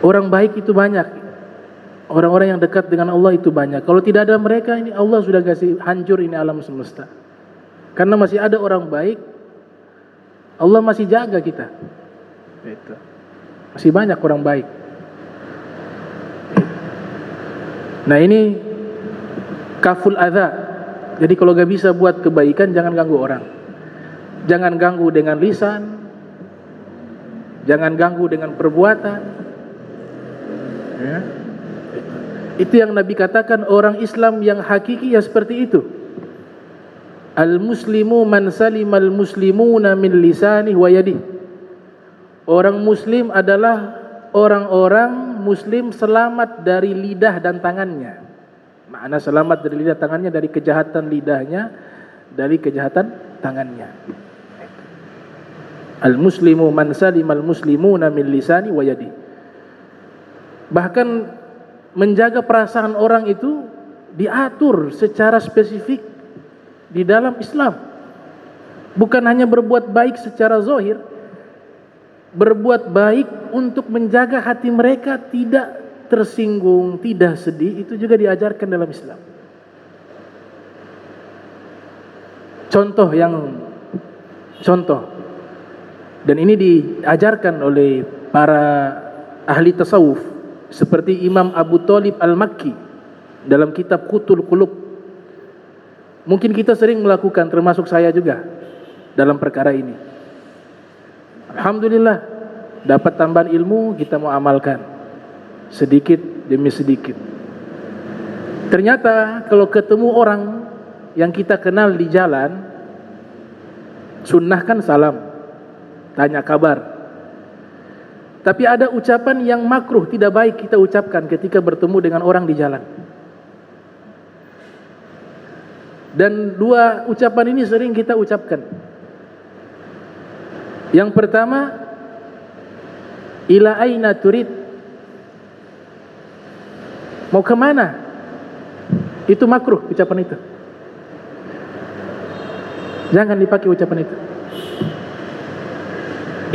Speaker 1: Orang baik itu banyak. Orang-orang yang dekat dengan Allah itu banyak. Kalau tidak ada mereka, ini Allah sudah kasih hancur ini alam semesta. Karena masih ada orang baik, Allah masih jaga kita. Itu. Masih banyak orang baik. Nah ini kaful adza. Jadi kalau gak bisa buat kebaikan, jangan ganggu orang. Jangan ganggu dengan lisan, jangan ganggu dengan perbuatan. Ya. Itu yang Nabi katakan, orang Islam yang hakiki ya seperti itu. Al-muslimu man salimal muslimuna min lisanihi wa yadihi. Orang muslim adalah orang-orang muslim selamat dari lidah dan tangannya. Makna selamat dari lidah tangannya, dari kejahatan lidahnya, dari kejahatan tangannya. Al-muslimu man salimal muslimuna min lisani wa yadi. Bahkan menjaga perasaan orang itu diatur secara spesifik di dalam Islam. Bukan hanya berbuat baik secara zahir, berbuat baik untuk menjaga hati mereka tidak tersinggung, tidak sedih, itu juga diajarkan dalam Islam. Contoh, dan ini diajarkan oleh para ahli tasawuf seperti Imam Abu Thalib Al-Makki dalam kitab Qutul Qulub. Mungkin kita sering melakukan, termasuk saya juga dalam perkara ini. Alhamdulillah, dapat tambahan ilmu, kita mau amalkan sedikit demi sedikit. Ternyata kalau ketemu orang yang kita kenal di jalan, sunnahkan salam, tanya kabar. Tapi ada ucapan yang makruh, tidak baik kita ucapkan ketika bertemu dengan orang di jalan. Dan dua ucapan ini sering kita ucapkan. Yang pertama, ila aina turid, mau kemana? Itu makruh ucapan itu. Jangan dipakai ucapan itu.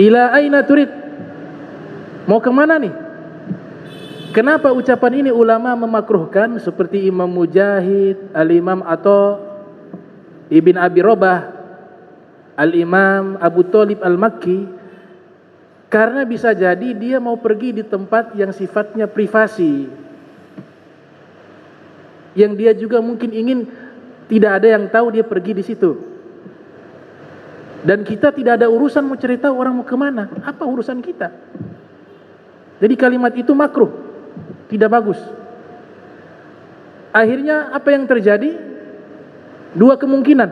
Speaker 1: Ila aina turid, mau kemana nih? Kenapa ucapan ini ulama memakruhkan? Seperti Imam Mujahid, Al-Imam atau Ibn Abi Robah, Al-Imam Abu Thalib Al-Makki, karena bisa jadi dia mau pergi di tempat yang sifatnya privasi, yang dia juga mungkin ingin tidak ada yang tahu dia pergi di situ. Dan kita tidak ada urusan mau cerita orang mau kemana. Apa urusan kita? Jadi kalimat itu makruh, tidak bagus. Akhirnya apa yang terjadi? Dua kemungkinan.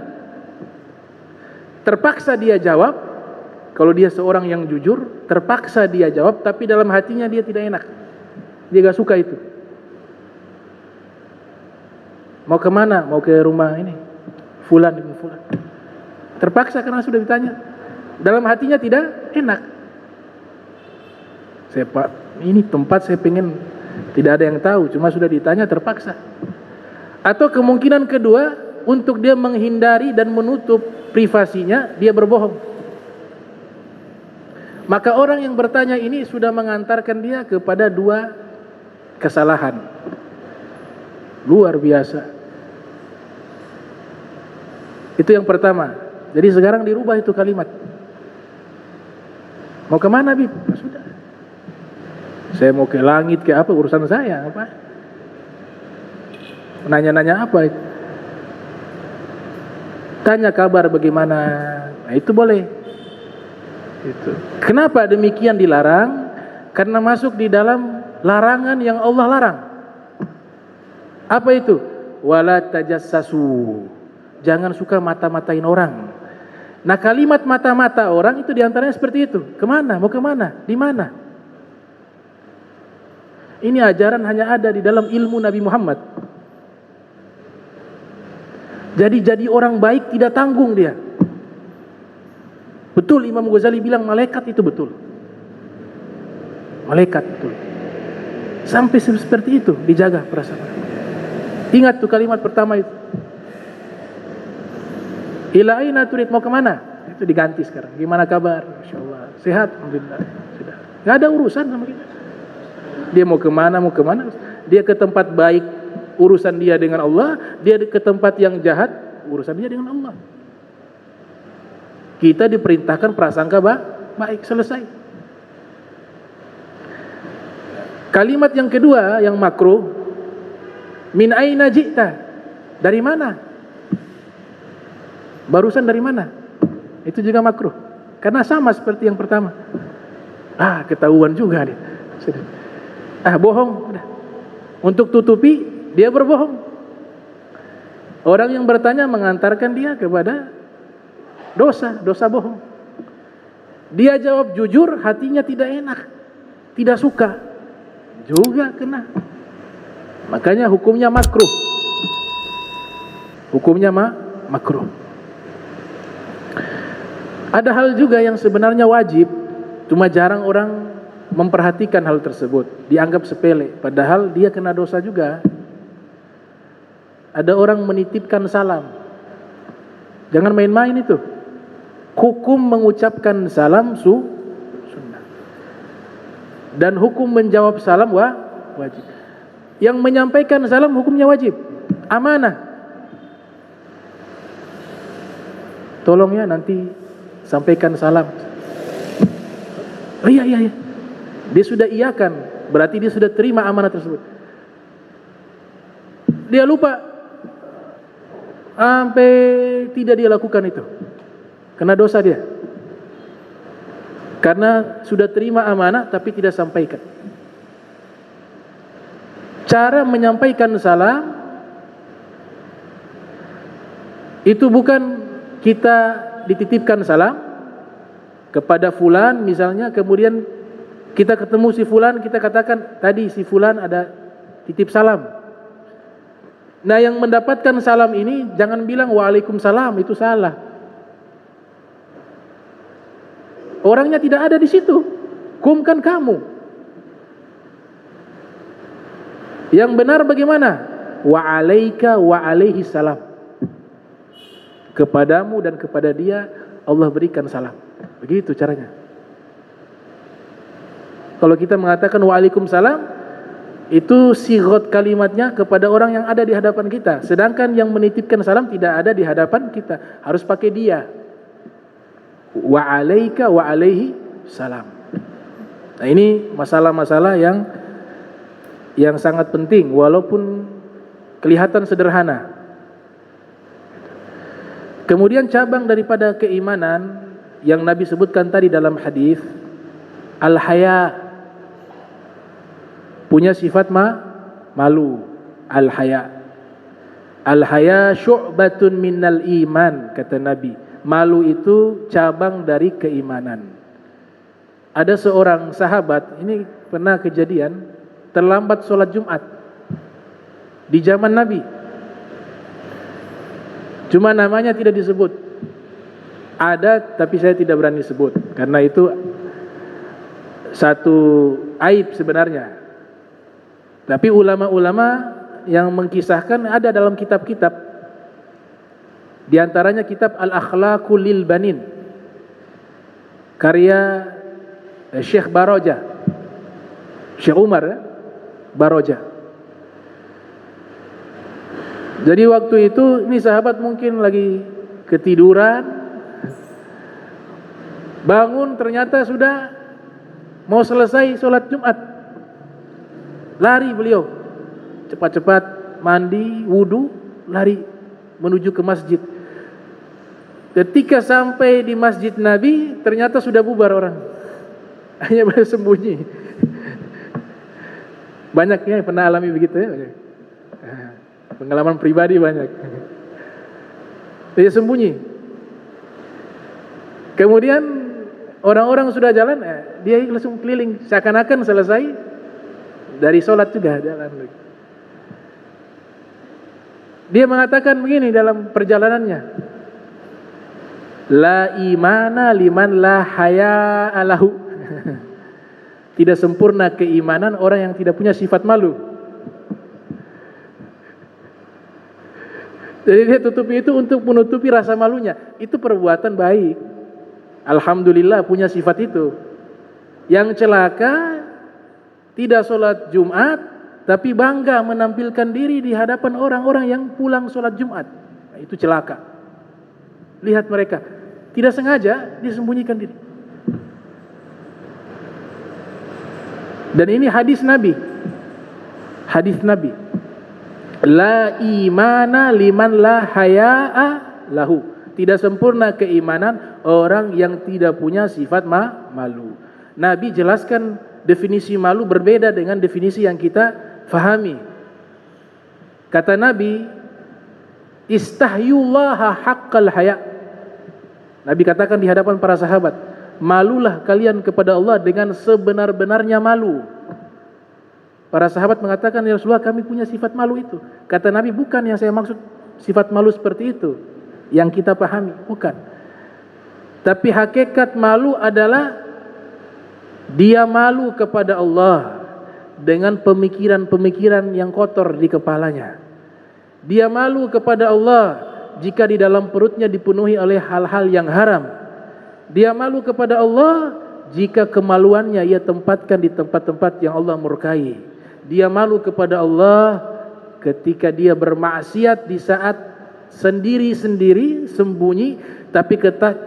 Speaker 1: Terpaksa dia jawab, kalau dia seorang yang jujur, terpaksa dia jawab, tapi dalam hatinya dia tidak enak. Dia gak suka itu. Mau kemana? Mau ke rumah ini Fulan bin Fulan. Terpaksa karena sudah ditanya. Dalam hatinya tidak enak. Ini tempat saya pengen tidak ada yang tahu, cuma sudah ditanya terpaksa. Atau kemungkinan kedua, untuk dia menghindari dan menutup privasinya, dia berbohong. Maka orang yang bertanya ini sudah mengantarkan dia kepada dua kesalahan luar biasa. Itu yang pertama. Jadi sekarang dirubah itu kalimat. Mau kemana, Bib? Sudah. Saya mau ke langit, ke apa, urusan saya apa? Nanya-nanya apa itu? Tanya kabar bagaimana? Nah, itu boleh. Itu. Kenapa demikian dilarang? Karena masuk di dalam larangan yang Allah larang. Apa itu? Wala tajassasu. Jangan suka mata-matain orang. Nah, kalimat mata-mata orang itu diantaranya seperti itu. Kemana? Mau kemana? Di mana? Ini ajaran hanya ada di dalam ilmu Nabi Muhammad. Jadi orang baik tidak tanggung dia. Betul Imam Ghazali bilang malaikat itu betul. Malaikat betul. Sampai seperti itu dijaga perasaan. Ingat tuh kalimat pertama itu. Ila aina turid, mau kemana? Itu diganti sekarang. Gimana kabar? Insyaallah sehat, alhamdulillah. Sudah. Enggak ada urusan sama kita. Dia mau kemana? Dia ke tempat baik, urusan dia dengan Allah. Dia ke tempat yang jahat, urusan dia dengan Allah. Kita diperintahkan prasangka baik, selesai. Kalimat yang kedua yang makruh, min aina ji'ta, dari mana? Barusan dari mana? Itu juga makruh. Karena sama seperti yang pertama. Ketahuan juga dia. Bohong. Untuk tutupi, dia berbohong. Orang yang bertanya mengantarkan dia kepada dosa bohong. Dia jawab jujur, hatinya tidak enak, tidak suka, juga kena. Makanya hukumnya makruh. Hukumnya makruh. Ada hal juga yang sebenarnya wajib, cuma jarang orang memperhatikan hal tersebut, dianggap sepele, padahal dia kena dosa juga. Ada orang menitipkan salam, jangan main-main itu. Hukum mengucapkan salam sunnah, dan hukum menjawab salam wajib. Yang menyampaikan salam hukumnya wajib, amanah. Tolong ya nanti sampaikan salam. Iya. Dia sudah iyakan, berarti dia sudah terima amanah tersebut. Dia lupa, sampai tidak dia lakukan itu, kena dosa dia. Karena sudah terima amanah tapi tidak sampaikan. Cara menyampaikan salam itu bukan kita dititipkan salam kepada fulan misalnya, kemudian kita ketemu si fulan, kita katakan tadi si fulan ada titip salam. Nah, yang mendapatkan salam ini jangan bilang waalaikumsalam, itu salah. Orangnya tidak ada di situ. Hukumkan kamu. Yang benar bagaimana? Wa alaika wa alaihi salam. Kepadamu dan kepada dia Allah berikan salam. Begitu caranya. Kalau kita mengatakan waalaikumsalam, itu sigot kalimatnya kepada orang yang ada di hadapan kita. Sedangkan yang menitipkan salam tidak ada di hadapan kita, harus pakai dia. Wa alaika wa alaihi salam. Nah, ini masalah-masalah yang sangat penting walaupun kelihatan sederhana. Kemudian cabang daripada keimanan yang Nabi sebutkan tadi dalam hadis, al-haya, punya sifat malu. Al-haya syu'batun minnal iman, kata Nabi. Malu itu cabang dari keimanan. Ada seorang sahabat, ini pernah kejadian, terlambat sholat Jumat di zaman Nabi. Cuma namanya tidak disebut. Ada tapi saya tidak berani sebut, karena itu satu aib sebenarnya. Tapi ulama-ulama yang mengkisahkan ada dalam kitab-kitab. Di antaranya kitab Al-Akhlaqul lil Banin, karya Syekh Baroja, Syekh Umar Baroja. Jadi waktu itu ini sahabat mungkin lagi ketiduran, bangun ternyata sudah mau selesai sholat Jumat. Lari beliau, cepat-cepat mandi, wudu, lari menuju ke masjid. Ketika sampai di masjid Nabi, ternyata sudah bubar orang. Hanya beliau sembunyi. Banyak ya pernah alami begitu ya. Pengalaman pribadi banyak. Dia sembunyi. Kemudian orang-orang sudah jalan, dia langsung keliling, seakan-akan selesai dari sholat juga jalan. Dia mengatakan begini dalam perjalanannya, la imana liman la haya'a lahu. Tidak sempurna keimanan orang yang tidak punya sifat malu. Jadi dia tutupi itu untuk menutupi rasa malunya. Itu perbuatan baik. Alhamdulillah punya sifat itu. Yang celaka tidak sholat Jumat, tapi bangga menampilkan diri di hadapan orang-orang yang pulang sholat Jumat. Nah, itu celaka. Lihat mereka, tidak sengaja disembunyikan diri. Dan ini hadis Nabi. Hadis Nabi. La imana liman la haya'a lahu. Tidak sempurna keimanan orang yang tidak punya sifat malu. Nabi jelaskan definisi malu berbeda dengan definisi yang kita fahami. Kata Nabi, istahyullaha haqqal haya. Nabi katakan di hadapan para sahabat, malulah kalian kepada Allah dengan sebenar-benarnya malu. Para sahabat mengatakan, ya Rasulullah, kami punya sifat malu itu. Kata Nabi, bukan yang saya maksud sifat malu seperti itu yang kita pahami, bukan. Tapi hakikat malu adalah dia malu kepada Allah dengan pemikiran-pemikiran yang kotor di kepalanya. Dia malu kepada Allah jika di dalam perutnya dipenuhi oleh hal-hal yang haram. Dia malu kepada Allah jika kemaluannya ia tempatkan di tempat-tempat yang Allah murkai. Dia malu kepada Allah ketika dia bermaksiat di saat sendiri-sendiri, sembunyi, tapi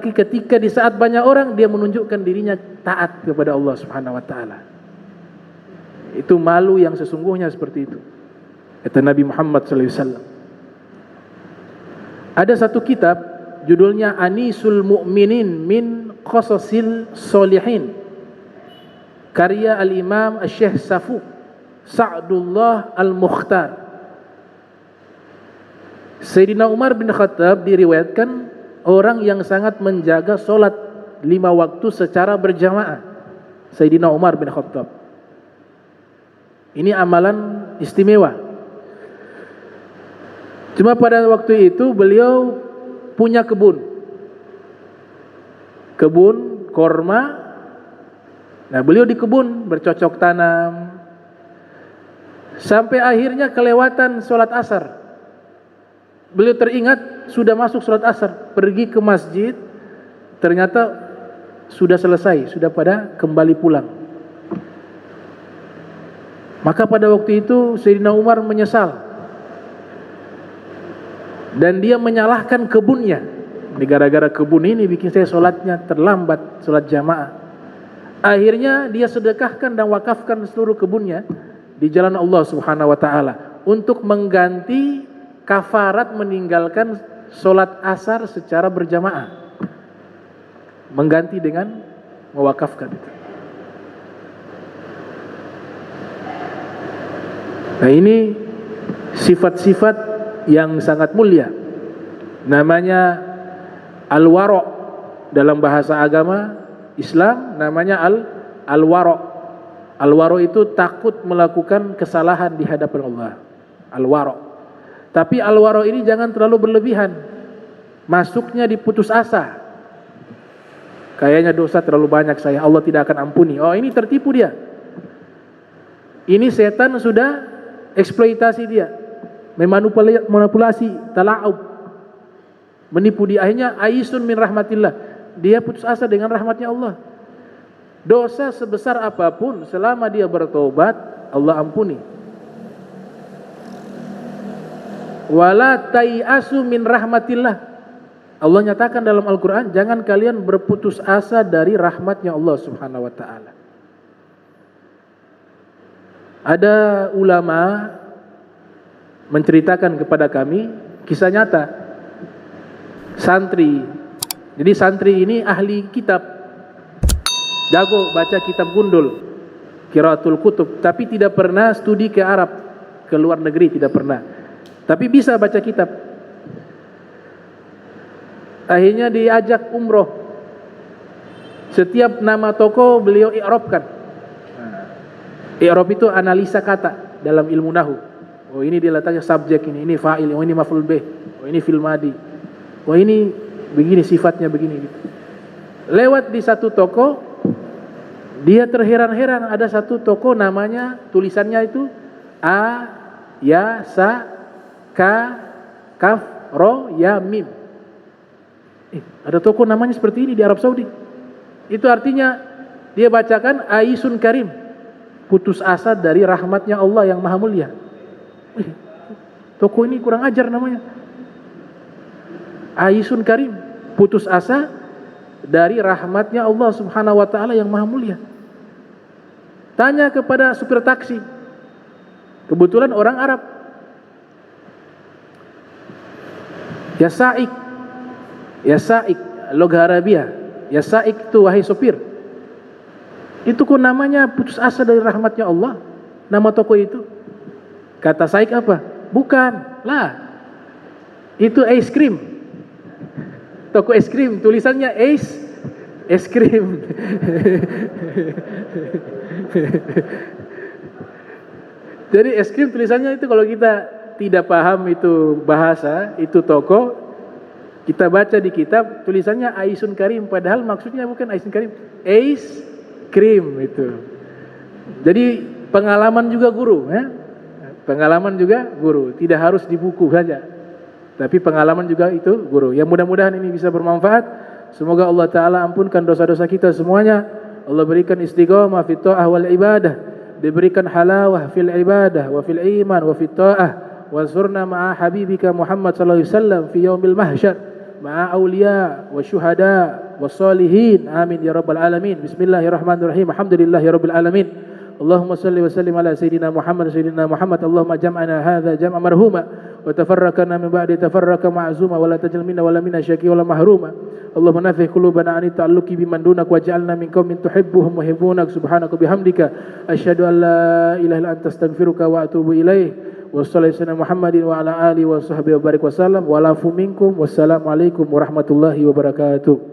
Speaker 1: ketika di saat banyak orang dia menunjukkan dirinya taat kepada Allah Subhanahu wa taala. Itu malu yang sesungguhnya seperti itu. Kata Nabi Muhammad sallallahu alaihi wasallam. Ada satu kitab judulnya Anisul Mu'minin min Qasasil Solihin, karya Al-Imam Syekh Safu Sa'dullah Al-Mukhtar. Sayyidina Umar bin Khattab diriwayatkan orang yang sangat menjaga solat 5 waktu secara berjamaah. Sayyidina Umar bin Khattab. Ini amalan istimewa. Cuma pada waktu itu beliau punya kebun korma. Nah, beliau di kebun bercocok tanam sampai akhirnya kelewatan sholat asar. Beliau teringat sudah masuk sholat asar, pergi ke masjid, ternyata sudah selesai, sudah pada kembali pulang. Maka pada waktu itu Sayyidina Umar menyesal dan dia menyalahkan kebunnya. Ini gara-gara kebun ini bikin saya sholatnya terlambat, sholat jamaah. Akhirnya dia sedekahkan dan wakafkan seluruh kebunnya di jalan Allah Subhanahu wa taala untuk mengganti kafarat meninggalkan sholat asar secara berjamaah. Mengganti dengan mewakafkan itu. Nah, ini sifat-sifat yang sangat mulia. Namanya al-wara', dalam bahasa agama Islam namanya al-wara'. Al-wara' itu takut melakukan kesalahan di hadapan Allah. Al-wara'. Tapi al-wara' ini jangan terlalu berlebihan. Masuknya di putus asa. Kayaknya dosa terlalu banyak saya, Allah tidak akan ampuni. Oh, ini tertipu dia. Ini setan sudah eksploitasi dia. Memanipulasi, tala'ub. Menipu dia, akhirnya aisun min rahmatillah. Dia putus asa dengan rahmatnya Allah. Dosa sebesar apapun selama dia bertobat, Allah ampuni. Wala tai'asu min rahmatillah. Allah nyatakan dalam Al-Quran, jangan kalian berputus asa dari rahmatnya Allah subhanahu wa ta'ala. Ada ulama menceritakan kepada kami kisah nyata santri. Jadi santri ini ahli kitab, jago baca kitab gundul, qiraatul kutub, tapi tidak pernah studi ke Arab, ke luar negeri, tidak pernah. Tapi bisa baca kitab. Akhirnya diajak umroh. Setiap nama toko beliau i'rabkan. I'rab itu analisa kata dalam ilmu nahwu. Oh, ini diletaknya subjek ini fa'il, oh ini maf'ul bih, oh ini fil madi. Oh ini begini sifatnya begini gitu. Lewat di satu toko, dia terheran-heran, ada satu toko namanya tulisannya itu A ya sa ka kaf ro ya mim. Ada toko namanya seperti ini di Arab Saudi. Itu artinya dia bacakan Aisun Karim, putus asa dari rahmatnya Allah yang maha mulia. Toko ini kurang ajar namanya. Aisun Karim, putus asa dari rahmatnya Allah subhanahu wa ta'ala yang maha mulia. Tanya kepada supir taksi, kebetulan orang Arab. Ya Sa'ik, ya Sa'ik, logha Arabia. Ya Sa'ik itu wahai sopir. Itu kok namanya putus asa dari rahmatnya Allah? Nama toko itu. Kata Sa'ik apa? Bukan lah. Itu es krim. Toko es krim, tulisannya es krim. Jadi es krim tulisannya itu kalau kita tidak paham itu bahasa, itu toko, kita baca di kitab tulisannya Aisun Karim, padahal maksudnya bukan Aisun Karim, es krim itu. Jadi pengalaman juga guru, ya? Pengalaman juga guru, tidak harus di buku saja, tapi pengalaman juga itu guru. Ya mudah-mudahan ini bisa bermanfaat. Semoga Allah Ta'ala ampunkan dosa-dosa kita semuanya. Allah berikan istiqamah fi ta'ah wal ibadah, diberikan halawah fil ibadah wa fil iman wa fit ta'ah. Wansurna ma'a habibika Muhammad sallallahu alaihi wasallam fi yaumil mahsyar ma'a awliya wa syuhada wa salihin. Amin ya rabbal alamin. Bismillahirrahmanirrahim. Alhamdulillahi rabbil alamin. Allahumma salli wa sallim ala sayyidina Muhammad. Allahumma jam'ana hadha jam'a marhuma wa tafarraqana min ba'di tafarraqa ma'zuma wa la tajal minna wa la minna syaqi wa la mahruma. Allahumma nafih qulubana an ta'alluqi biman dunak waj'alna min qaumin tuhibbuhum wa yuhibbunak. Subhanaka bihamdika asyhadu an la ilaha illa anta astaghfiruka wa atubu ilaik. Wassalamualaikum Muhammadin wa ala alihi wa sahbihi wa barik wasallam. Walafu minkum. Wassalamualaikum warahmatullahi wabarakatuh.